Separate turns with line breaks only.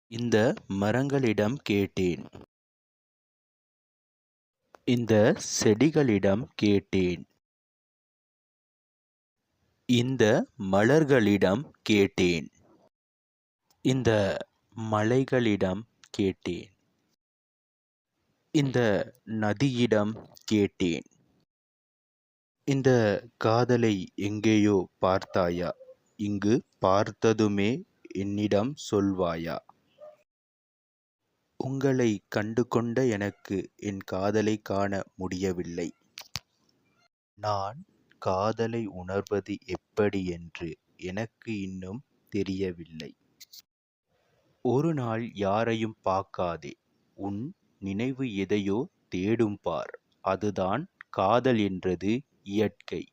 இந்த மரங்களிடம் கேட்டேன். இந்த செடிகளிடம் கேட்டேன். இந்த மலர்களிடம் கேட்டேன். இந்த மலைகளிடம் கேட்டேன். இந்த நதியிடம் கேட்டேன். இந்த காதலை எங்கேயோ பார்த்தாயா? இங்கு பார்த்ததுமே என்னிடம் சொல்வாயா? உங்களைக் கண்டுகொண்ட எனக்கு என் காதலைக் காண முடியவில்லை. நான் காதலை உணர்வது எப்படி என்று எனக்கு இன்னும் தெரியவில்லை. ஒரு நாள் யாரையும் பார்க்காதே. உன் நினைவு எதையோ தேடும் பார். அதுதான் காதல் என்றது இயற்கை.